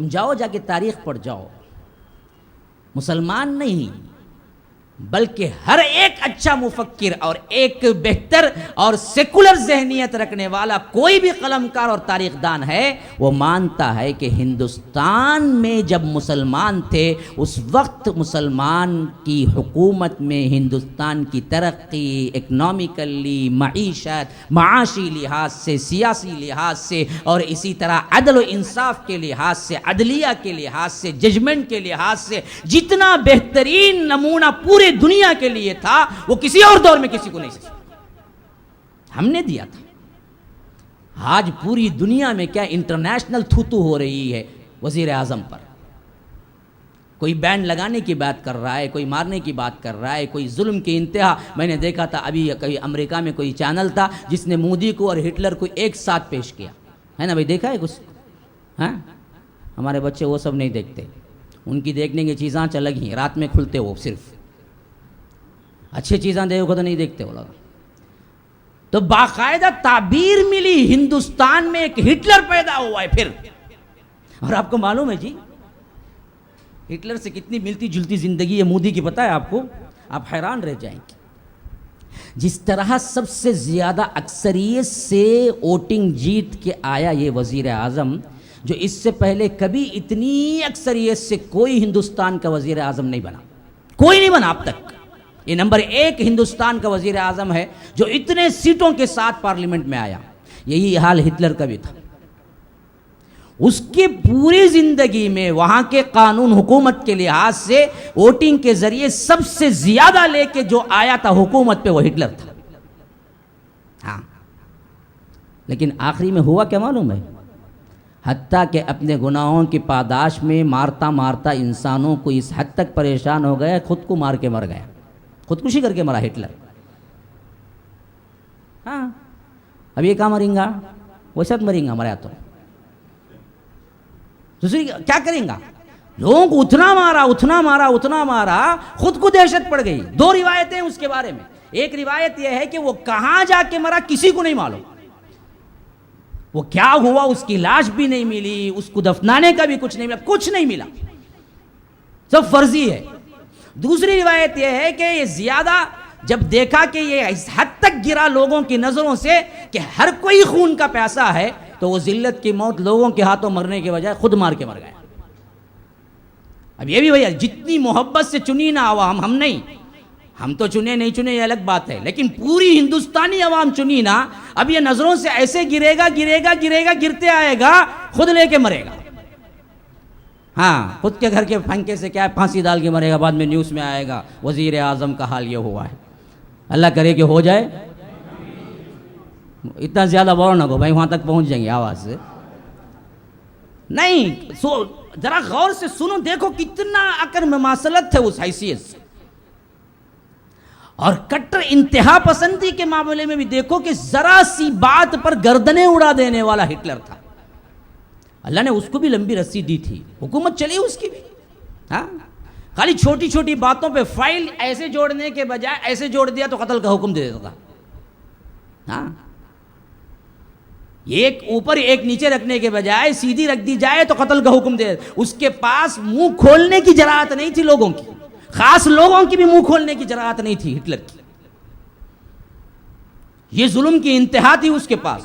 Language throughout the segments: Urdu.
تم جاؤ جا کے تاریخ پڑھ جاؤ، مسلمان نہیں بلکہ ہر ایک اچھا مفکر اور ایک بہتر اور سیکولر ذہنیت رکھنے والا کوئی بھی قلمکار اور تاریخ دان ہے، وہ مانتا ہے کہ ہندوستان میں جب مسلمان تھے اس وقت مسلمان کی حکومت میں ہندوستان کی ترقی اکنامیکلی، معیشت، معاشی لحاظ سے، سیاسی لحاظ سے، اور اسی طرح عدل و انصاف کے لحاظ سے، عدلیہ کے لحاظ سے، ججمنٹ کے لحاظ سے جتنا بہترین نمونہ پورے دنیا کے لیے تھا وہ کسی اور دور میں کسی کو نہیں سکتا، ہم نے دیا تھا۔ آج پوری دنیا میں کیا انٹرنیشنل تھوتو ہو رہی ہے وزیر اعظم پر، کوئی بینڈ لگانے کی بات کر رہا ہے، کوئی مارنے کی بات کر رہا ہے، کوئی ظلم کی انتہا۔ میں نے دیکھا تھا ابھی کہیں امریکہ میں کوئی چینل تھا جس نے مودی کو اور ہٹلر کو ایک ساتھ پیش کیا ہے نا بھائی، دیکھا ہے کچھ؟ ہاں، ہمارے بچے وہ سب نہیں دیکھتے، ان کی دیکھنے کی چیزاں الگ ہی رات میں کھلتے، وہ صرف اچھی چیزاں دیکھو تو نہیں دیکھتے وہ لوگ۔ تو باقاعدہ تعبیر ملی، ہندوستان میں ایک ہٹلر پیدا ہوا ہے پھر، اور آپ کو معلوم ہے جی ہٹلر سے کتنی ملتی جلتی زندگی ہے مودی کی، پتہ ہے آپ کو؟ آپ حیران رہ جائیں گے جس طرح سب سے زیادہ اکثریت سے ووٹنگ جیت کے آیا یہ وزیر اعظم، جو اس سے پہلے کبھی اتنی اکثریت سے کوئی ہندوستان کا وزیر اعظم نہیں بنا، کوئی نہیں بنا اب تک۔ یہ نمبر ایک ہندوستان کا وزیر اعظم ہے جو اتنے سیٹوں کے ساتھ پارلیمنٹ میں آیا۔ یہی حال ہٹلر کا بھی تھا، اس کی پوری زندگی میں وہاں کے قانون حکومت کے لحاظ سے ووٹنگ کے ذریعے سب سے زیادہ لے کے جو آیا تھا حکومت پہ وہ ہٹلر تھا۔ ہاں، لیکن آخری میں ہوا کیا معلوم ہے؟ حتیٰ کہ اپنے گناہوں کی پاداش میں مارتا مارتا انسانوں کو اس حد تک پریشان ہو گیا، خود کو مار کے مر گیا، خودکشی کر کے مرا ہٹلر۔ ہاں، اب یہ کہاں مریں گا؟ وہ سب مریں گا، مریا تو دوسری کیا کریں گا؟ لوگوں کو اتنا مارا خود کو دہشت پڑ گئی۔ دو روایتیں اس کے بارے میں، ایک روایت یہ ہے کہ وہ کہاں جا کے مرا کسی کو نہیں معلوم، وہ کیا ہوا اس کی لاش بھی نہیں ملی، اس کو دفنانے کا بھی کچھ نہیں ملا، کچھ نہیں ملا، سب فرضی ہے۔ دوسری روایت یہ ہے کہ یہ زیادہ جب دیکھا کہ یہ اس حد تک گرا لوگوں کی نظروں سے کہ ہر کوئی خون کا پیاسا ہے، تو وہ ذلت کی موت لوگوں کے ہاتھوں مرنے کے بجائے خود مار کے مر گیا۔ اب یہ بھی بھائی جتنی محبت سے چنی نا عوام، ہم نہیں، ہم تو چنے نہیں چنے یہ الگ بات ہے، لیکن پوری ہندوستانی عوام چنی نا، اب یہ نظروں سے ایسے گرے گا گرتے آئے گا، خود لے کے مرے گا۔ ہاں، خود کے گھر کے پھنکے سے کیا ہے، پھانسی ڈال کے مرے گا، بعد میں نیوز میں آئے گا وزیر اعظم کا حال یہ ہوا ہے۔ اللہ کرے کہ ہو جائے، اتنا زیادہ بول نہ کو بھائی، وہاں تک پہنچ جائیں گے آواز سے نہیں۔ ذرا غور سے سنو، دیکھو کتنا عقل مماثلت ہے اس حیثیت سے، اور کٹر انتہا پسندی کے معاملے میں بھی دیکھو کہ ذرا سی بات پر گردنیں اڑا دینے والا ہٹلر تھا۔ اللہ نے اس کو بھی لمبی رسی دی تھی، حکومت چلی اس کی بھی، ہاں، خالی چھوٹی چھوٹی باتوں پہ فائل ایسے جوڑنے کے بجائے ایسے جوڑ دیا تو قتل کا حکم دے دیتا تھا۔ ہاں، ایک اوپر ایک نیچے رکھنے کے بجائے سیدھی رکھ دی جائے تو قتل کا حکم دے دیتا۔ اس کے پاس منہ کھولنے کی جرأت نہیں تھی لوگوں کی، خاص لوگوں کی بھی منہ کھولنے کی جرأت نہیں تھی ہٹلر کی۔ یہ ظلم کی انتہا تھی اس کے پاس،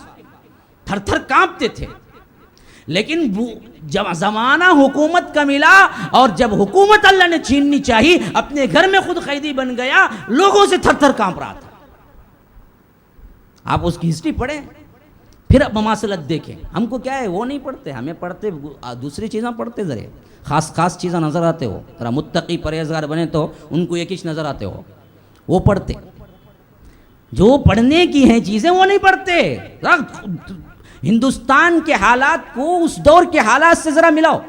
تھر تھر کانپتے تھے۔ لیکن جب زمانہ حکومت کا ملا اور جب حکومت اللہ نے چھیننی چاہی، اپنے گھر میں خود قیدی بن گیا، لوگوں سے تھر تھر کانپ رہا تھا۔ آپ اس کی ہسٹری پڑھیں، پھر اب مماثلت دیکھیں۔ ہم کو کیا ہے، وہ نہیں پڑھتے، ہمیں پڑھتے دوسری چیزاں پڑھتے، ذرے خاص چیزاں نظر آتے ہو، ذرا متقی پرہیزگار بنے تو ان کو ایک ہی نظر آتے ہو، وہ پڑھتے۔ جو پڑھنے کی ہیں چیزیں وہ نہیں پڑھتے۔ ہندوستان کے حالات کو اس دور کے حالات سے ذرا ملاؤ۔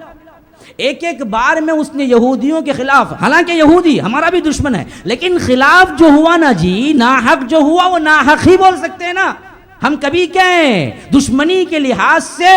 ایک بار میں اس نے یہودیوں کے خلاف، حالانکہ یہودی ہمارا بھی دشمن ہے، لیکن خلاف جو ہوا نا جی، ناحق جو ہوا وہ ناحق ہی بول سکتے ہیں نا۔ ہم کبھی کہیں دشمنی کے لحاظ سے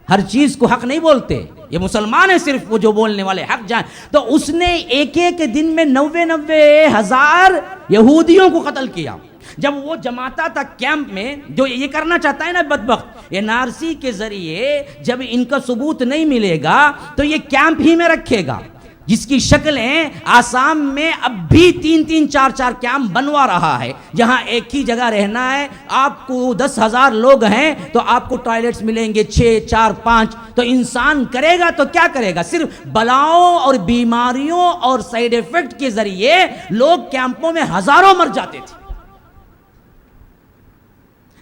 ہر چیز کو حق نہیں بولتے، یہ مسلمان ہے صرف وہ جو بولنے والے حق جائیں۔ تو اس نے ایک دن میں 90,000 یہودیوں کو قتل کیا۔ جب وہ جماتا تھا کیمپ میں، جو یہ کرنا چاہتا ہے نا بدبخت، این آر سی کے ذریعے جب ان کا ثبوت نہیں ملے گا تو یہ کیمپ ہی میں رکھے گا، جس کی شکلیں آسام میں اب بھی 3-3 4-4 کیمپ بنوا رہا ہے، جہاں ایک ہی جگہ رہنا ہے۔ آپ کو 10,000 لوگ ہیں تو آپ کو ٹوائلٹس ملیں گے 6 4 5، تو انسان کرے گا تو کیا کرے گا؟ صرف بلاؤں اور بیماریوں اور سائیڈ ایفیکٹ کے ذریعے لوگ کیمپوں میں ہزاروں مر جاتے تھے۔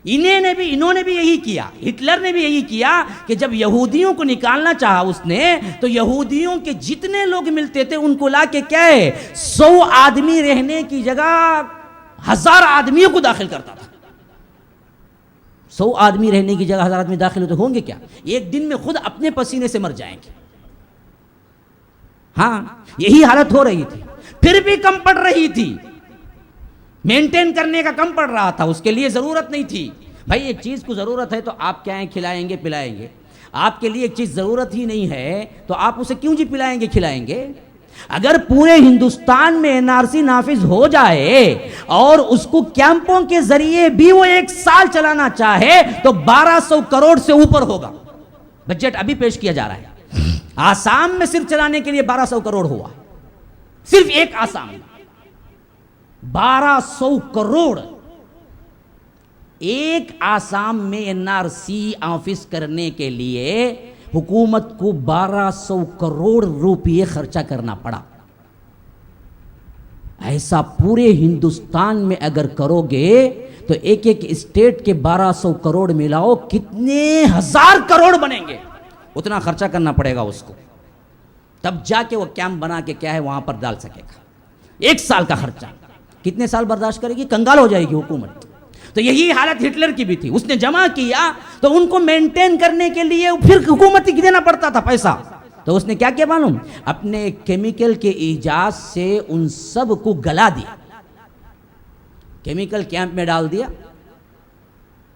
انہوں نے بھی یہی کیا، ہٹلر نے بھی یہی کیا کہ جب یہودیوں کو نکالنا چاہا اس نے، تو یہودیوں کے جتنے لوگ ملتے تھے ان کو لا کے کیا ہے 100 آدمی رہنے کی جگہ 1000 آدمیوں کو داخل کرتا تھا۔ 100 آدمی رہنے کی جگہ 1000 آدمی داخل ہوتے ہوں گے کیا؟ ایک دن میں خود اپنے پسینے سے مر جائیں گے۔ ہاں یہی حالت ہو رہی تھی، پھر بھی کم پڑ رہی تھی، مینٹین کرنے کا کم پڑ رہا تھا، اس کے لیے ضرورت نہیں تھی۔ بھائی ایک چیز کو ضرورت ہے تو آپ کیا ہیں کھلائیں گے پلائیں گے، آپ کے لیے ایک چیز ضرورت ہی نہیں ہے تو آپ اسے کیوں جی پلائیں گے کھلائیں گے؟ اگر پورے ہندوستان میں این آر سی نافذ ہو جائے اور اس کو کیمپوں کے ذریعے بھی وہ 1 سال چلانا چاہے تو 1200 کروڑ سے اوپر ہوگا۔ بجٹ ابھی پیش کیا جا رہا ہے، آسام میں صرف چلانے کے لیے 1200 کروڑ ہوا، صرف ایک آسام میں 1200 کروڑ۔ ایک آسام میں این آر سی آفس کرنے کے لیے حکومت کو 1200 کروڑ روپے خرچہ کرنا پڑا۔ ایسا پورے ہندوستان میں اگر کرو گے تو ایک ایک اسٹیٹ کے 1200 کروڑ ملاؤ کتنے 1000 کروڑ بنیں گے، اتنا خرچہ کرنا پڑے گا اس کو، تب جا کے وہ کیمپ بنا کے کیا ہے وہاں پر ڈال سکے گا۔ 1 سال کا خرچہ کتنے سال برداشت کرے گی؟ کنگال ہو جائے گی حکومت۔ تو یہی حالت ہٹلر کی بھی تھی، اس نے جمع کیا تو ان کو مینٹین کرنے کے لیے پھر حکومت ہی دینا پڑتا تھا پیسہ، تو اس نے کیا کیا معلوم؟ اپنے کیمیکل کے ایجاد سے ان سب کو گلا دیا، کیمیکل کیمپ میں ڈال دیا،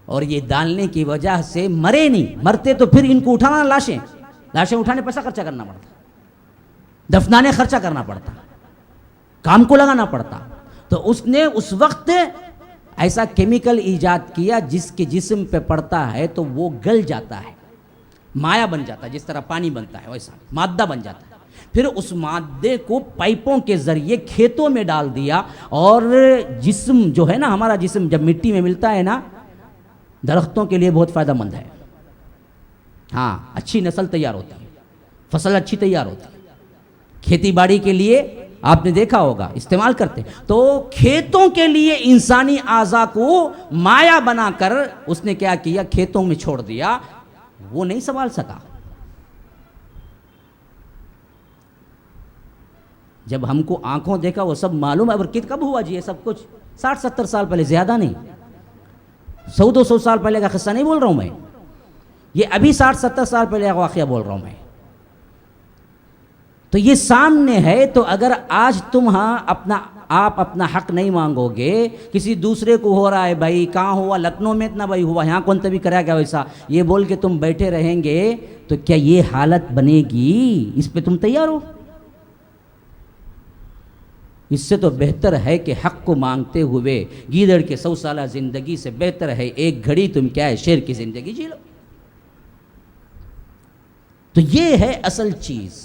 اور یہ ڈالنے کی وجہ سے مرے نہیں، مرتے تو پھر ان کو اٹھانا، لاشیں اٹھانے پیسہ خرچہ کرنا پڑتا، دفنانے خرچہ کرنا پڑتا، کام کو لگانا پڑتا۔ تو اس نے اس وقت ایسا کیمیکل ایجاد کیا جس کے جسم پہ پڑتا ہے تو وہ گل جاتا ہے، مایا بن جاتا ہے، جس طرح پانی بنتا ہے ویسا مادہ بن جاتا ہے۔ پھر اس مادے کو پائپوں کے ذریعے کھیتوں میں ڈال دیا، اور جسم جو ہے نا ہمارا جسم جب مٹی میں ملتا ہے نا، درختوں کے لیے بہت فائدہ مند ہے۔ ہاں اچھی نسل تیار ہوتی ہے، فصل اچھی تیار ہوتی ہے، کھیتی باڑی کے لیے آپ نے دیکھا ہوگا استعمال کرتے۔ تو کھیتوں کے لیے انسانی اعضاء کو مایا بنا کر اس نے کیا کیا، کھیتوں میں چھوڑ دیا، وہ نہیں سنبھال سکا۔ جب ہم کو آنکھوں دیکھا وہ سب معلوم ہے، اور کب ہوا جی یہ سب کچھ؟ 60-70 سال پہلے، زیادہ نہیں، 100-200 سال پہلے کا قصہ نہیں بول رہا ہوں میں، یہ ابھی 60-70 سال پہلے کا واقعہ بول رہا ہوں میں۔ تو یہ سامنے ہے، تو اگر آج تم آپ اپنا حق نہیں مانگو گے، کسی دوسرے کو ہو رہا ہے، بھائی کہاں ہوا، لکھنؤ میں اتنا بھائی ہوا، یہاں کون تبھی کرا گیا ویسا، یہ بول کے تم بیٹھے رہیں گے تو کیا یہ حالت بنے گی؟ اس پہ تم تیار ہو؟ اس سے تو بہتر ہے کہ حق کو مانگتے ہوئے گیدڑ کے 100 سالہ زندگی سے بہتر ہے ایک گھڑی تم کیا ہے شیر کی زندگی جی لو۔ تو یہ ہے اصل چیز۔